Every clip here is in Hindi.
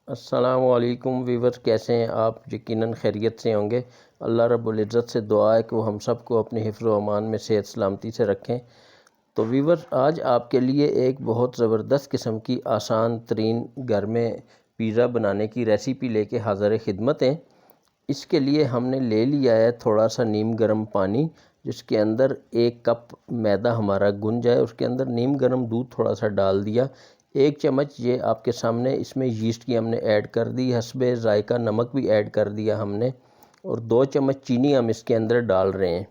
अस्सलामुअलैकुम वीवर, कैसे हैं आप? यकीनन खैरियत से होंगे। अल्लाह रब्बुल इज़्ज़त से दुआ है कि वो हम सबको अपने हिफ्ज़ व अमान में सेहत सलामती से रखें। तो वीवर, आज आपके लिए एक बहुत ज़बरदस्त किस्म की आसान तरीन घर में पिज़्ज़ा बनाने की रेसिपी लेके हाज़िर खिदमत हैं। इसके लिए हमने ले लिया है थोड़ा सा नीम गर्म पानी, जिसके अंदर 1 कप मैदा हमारा गुन जाए। उसके अंदर नीम गर्म दूध थोड़ा सा डाल दिया। 1 चम्मच ये आपके सामने इसमें यीस्ट की हमने ऐड कर दी। हस्बे ज़ायका नमक भी ऐड कर दिया हमने, और 2 चम्मच चीनी हम इसके अंदर डाल रहे हैं।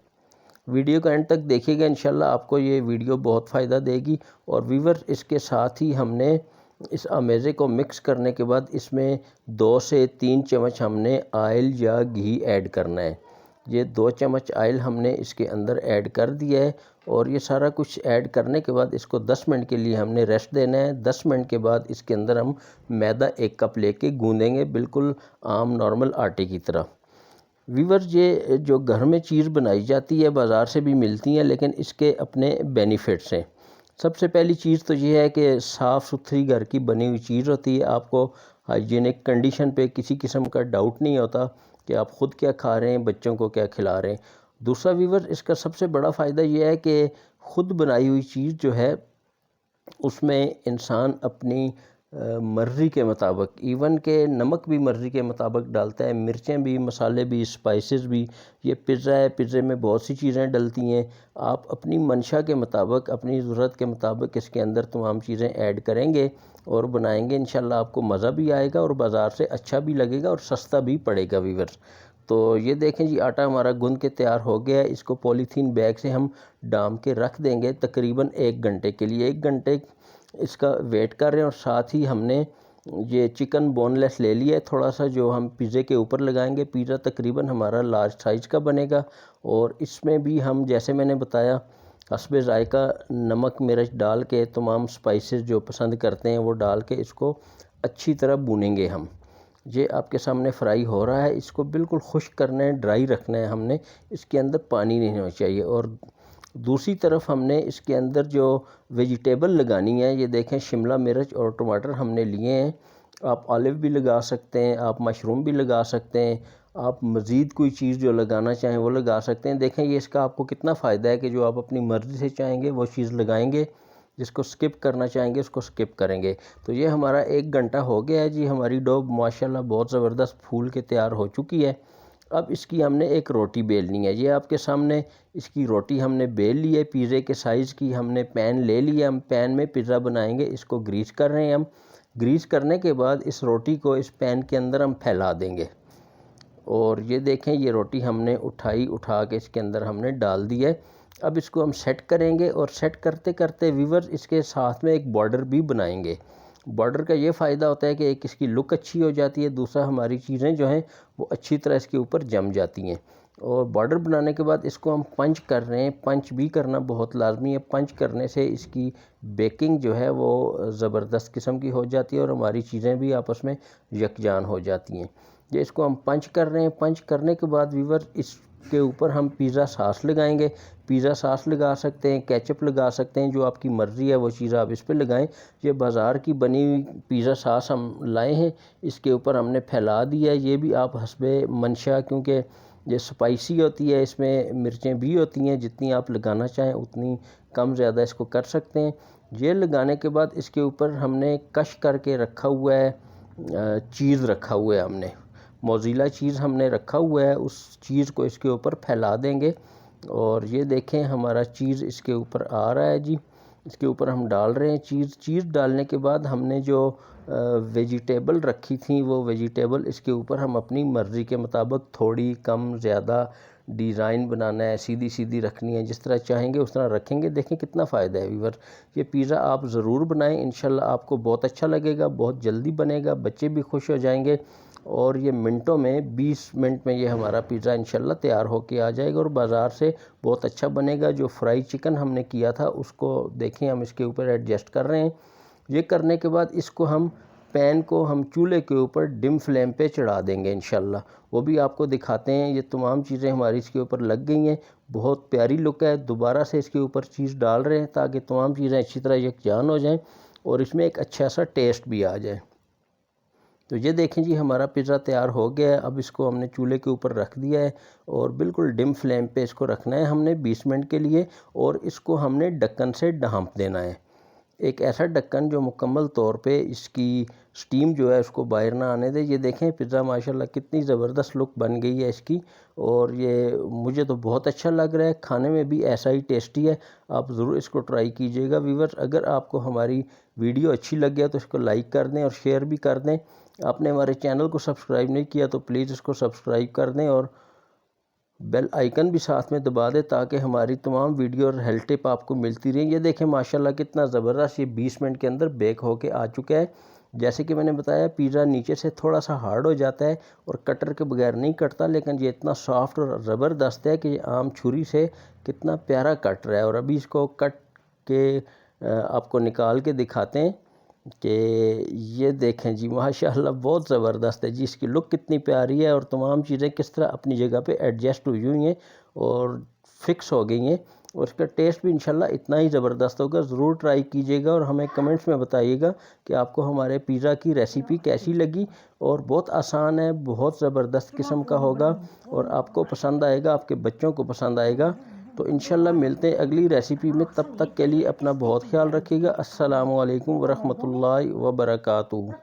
वीडियो का एंड तक देखिएगा, इंशाल्लाह आपको ये वीडियो बहुत फ़ायदा देगी। और वीवर, इसके साथ ही हमने इस अमेज़े को मिक्स करने के बाद इसमें 2 से 3 चम्मच हमने आयल या घी ऐड करना है। ये 2 चम्मच आयल हमने इसके अंदर ऐड कर दिया है, और ये सारा कुछ ऐड करने के बाद इसको 10 मिनट के लिए हमने रेस्ट देना है। 10 मिनट के बाद इसके अंदर हम मैदा 1 कप लेके गूँदेंगे, बिल्कुल आम नॉर्मल आटे की तरह। वीवर, ये जो घर में चीज़ बनाई जाती है बाज़ार से भी मिलती हैं, लेकिन इसके अपने बेनिफिट्स हैं। सबसे पहली चीज़ तो ये है कि साफ़ सुथरी घर की बनी हुई चीज़ होती है। आपको हाइजीनिक कंडीशन पे किसी किस्म का डाउट नहीं होता कि आप ख़ुद क्या खा रहे हैं, बच्चों को क्या खिला रहे हैं। दूसरा वीवर, इसका सबसे बड़ा फ़ायदा ये है कि ख़ुद बनाई हुई चीज़ जो है उसमें इंसान अपनी मर्ज़ी के मुताबिक, इवन के नमक भी मर्ज़ी के मुताबिक डालता है, मिर्चें भी, मसाले भी, स्पाइसेस भी। ये पिज़्ज़ा है, पिज़्ज़े में बहुत सी चीज़ें डलती हैं। आप अपनी मंशा के मुताबिक, अपनी ज़रूरत के मुताबिक इसके अंदर तमाम चीज़ें ऐड करेंगे और बनाएंगे। इंशाल्लाह आपको मज़ा भी आएगा और बाज़ार से अच्छा भी लगेगा और सस्ता भी पड़ेगा वीवर्स। तो ये देखें जी, आटा हमारा गूंद के तैयार हो गया है। इसको पॉलीथीन बैग से हम डाम के रख देंगे तकरीबन 1 घंटे के लिए। 1 घंटे इसका वेट कर रहे हैं। और साथ ही हमने ये चिकन बोनलेस ले लिया है थोड़ा सा, जो हम पिज़्ज़े के ऊपर लगाएंगे। पिज़्ज़ा तकरीबन हमारा लार्ज साइज़ का बनेगा, और इसमें भी हम, जैसे मैंने बताया, हस्बे ज़ायका नमक मिर्च डाल के, तमाम स्पाइसेस जो पसंद करते हैं वो डाल के इसको अच्छी तरह भूनेंगे हम। ये आपके सामने फ्राई हो रहा है। इसको बिल्कुल खुश्क करना है, ड्राई रखना है हमने। इसके अंदर पानी नहीं होना चाहिए। और दूसरी तरफ हमने इसके अंदर जो वेजिटेबल लगानी है, ये देखें, शिमला मिर्च और टमाटर हमने लिए हैं। आप ऑलिव भी लगा सकते हैं, आप मशरूम भी लगा सकते हैं, आप मज़ीद कोई चीज़ जो लगाना चाहें वो लगा सकते हैं। देखें ये इसका आपको कितना फ़ायदा है कि जो आप अपनी मर्ज़ी से चाहेंगे वो चीज़ लगाएंगे, जिसको स्किप करना चाहेंगे उसको स्किप करेंगे। तो ये हमारा 1 घंटा हो गया है जी। हमारी डो माशाल्लाह बहुत ज़बरदस्त फूल के तैयार हो चुकी है। अब इसकी हमने एक रोटी बेलनी है। ये आपके सामने इसकी रोटी हमने बेल ली है। पिज़्ज़े के साइज़ की हमने पैन ले लिया। हम पैन में पिज़्ज़ा बनाएंगे। इसको ग्रीस कर रहे हैं हम। ग्रीस करने के बाद इस रोटी को इस पैन के अंदर हम फैला देंगे। और ये देखें, ये रोटी हमने उठा के इसके अंदर हमने डाल दी है। अब इसको हम सेट करेंगे, और सेट करते करते व्यूअर्स इसके साथ में एक बॉर्डर भी बनाएंगे। बॉर्डर का ये फ़ायदा होता है कि एक इसकी लुक अच्छी हो जाती है, दूसरा हमारी चीज़ें जो हैं वो अच्छी तरह इसके ऊपर जम जाती हैं। और बॉर्डर बनाने के बाद इसको हम पंच कर रहे हैं। पंच भी करना बहुत लाजमी है। पंच करने से इसकी बेकिंग जो है वो ज़बरदस्त किस्म की हो जाती है और हमारी चीज़ें भी आपस में यकजान हो जाती हैं। ये इसको हम पंच कर रहे हैं। पंच करने के बाद व्यूअर इसके ऊपर हम पिज़्ज़ा सॉस लगाएंगे। पिज़्ज़ा सॉस लगा सकते हैं, केचप लगा सकते हैं, जो आपकी मर्ज़ी है वो चीज़ आप इस पर लगाएं। ये बाज़ार की बनी हुई पिज़्ज़ा सॉस हम लाए हैं, इसके ऊपर हमने फैला दिया है। ये भी आप हस्बे मंशा, क्योंकि ये स्पाइसी होती है, इसमें मिर्चें भी होती हैं, जितनी आप लगाना चाहें उतनी कम ज़्यादा इसको कर सकते हैं। ये लगाने के बाद इसके ऊपर हमने कश करके रखा हुआ है, चीज़ रखा हुआ है हमने, मोज़रेला चीज़ हमने रखा हुआ है। उस चीज़ को इसके ऊपर फैला देंगे। और ये देखें, हमारा चीज़ इसके ऊपर आ रहा है जी। इसके ऊपर हम डाल रहे हैं चीज़ डालने के बाद हमने जो वेजिटेबल रखी थी, वो वेजिटेबल इसके ऊपर हम अपनी मर्ज़ी के मुताबिक थोड़ी कम ज़्यादा डिज़ाइन बनाना है, सीधी सीधी रखनी है, जिस तरह चाहेंगे उस तरह रखेंगे। देखें कितना फ़ायदा है व्यूअर। ये पिज़्ज़ा आप ज़रूर बनाएं, इंशाल्लाह आपको बहुत अच्छा लगेगा, बहुत जल्दी बनेगा, बच्चे भी खुश हो जाएंगे। और ये मिनटों में, 20 मिनट में ये हमारा पिज़्ज़ा इंशाल्लाह तैयार होके आ जाएगा और बाज़ार से बहुत अच्छा बनेगा। जो फ्राई चिकन हमने किया था उसको देखें हम इसके ऊपर एडजस्ट कर रहे हैं। ये करने के बाद इसको हम पैन को हम चूल्हे के ऊपर डिम फ्लेम पे चढ़ा देंगे इंशाल्लाह। वो भी आपको दिखाते हैं। ये तमाम चीज़ें हमारी इसके ऊपर लग गई हैं, बहुत प्यारी लुक है। दोबारा से इसके ऊपर चीज़ डाल रहे हैं ताकि तमाम चीज़ें अच्छी तरह यकजान हो जाएं और इसमें एक अच्छा सा टेस्ट भी आ जाए। तो ये देखें जी, हमारा पिज़्ज़ा तैयार हो गया है। अब इसको हमने चूल्हे के ऊपर रख दिया है और बिल्कुल डिम फ्लेम पे इसको रखना है हमने 20 मिनट के लिए, और इसको हमने ढक्कन से ढाँप देना है। एक ऐसा ढक्कन जो मुकम्मल तौर पे इसकी स्टीम जो है उसको बाहर ना आने दे। ये देखें पिज़्ज़ा माशाल्लाह कितनी ज़बरदस्त लुक बन गई है इसकी, और ये मुझे तो बहुत अच्छा लग रहा है, खाने में भी ऐसा ही टेस्टी है। आप ज़रूर इसको ट्राई कीजिएगा व्यूअर्स। अगर आपको हमारी वीडियो अच्छी लगे तो इसको लाइक कर दें और शेयर भी कर दें। आपने हमारे चैनल को सब्सक्राइब नहीं किया तो प्लीज़ इसको सब्सक्राइब कर दें और बेल आइकन भी साथ में दबा दें ताकि हमारी तमाम वीडियो और हेल्थ टिप आपको मिलती रही। ये देखें माशाल्लाह कितना ज़बरदस्त ये 20 मिनट के अंदर बेक होके आ चुका है। जैसे कि मैंने बताया, पिज़्ज़ा नीचे से थोड़ा सा हार्ड हो जाता है और कटर के बगैर नहीं कटता, लेकिन ये इतना सॉफ्ट और ज़बरदस्त है कि ये आम छुरी से कितना प्यारा कट रहा है। और अभी इसको कट के आपको निकाल के दिखाते हैं कि ये देखें जी माशाल्लाह बहुत ज़बरदस्त है जी। इसकी लुक कितनी प्यारी है और तमाम चीज़ें किस तरह अपनी जगह पे एडजस्ट हुई हुई हैं और फिक्स हो गई हैं, और इसका टेस्ट भी इंशाल्लाह इतना ही ज़बरदस्त होगा। ज़रूर ट्राई कीजिएगा और हमें कमेंट्स में बताइएगा कि आपको हमारे पिज़्ज़ा की रेसिपी कैसी लगी। और बहुत आसान है, बहुत ज़बरदस्त किस्म का होगा और आपको पसंद आएगा, आपके बच्चों को पसंद आएगा। तो इंशाल्लाह मिलते हैं अगली रेसिपी में, तब तक के लिए अपना बहुत ख्याल रखिएगा। अस्सलामु अलैकुम वरहमतुल्लाहि वबरकातुहू।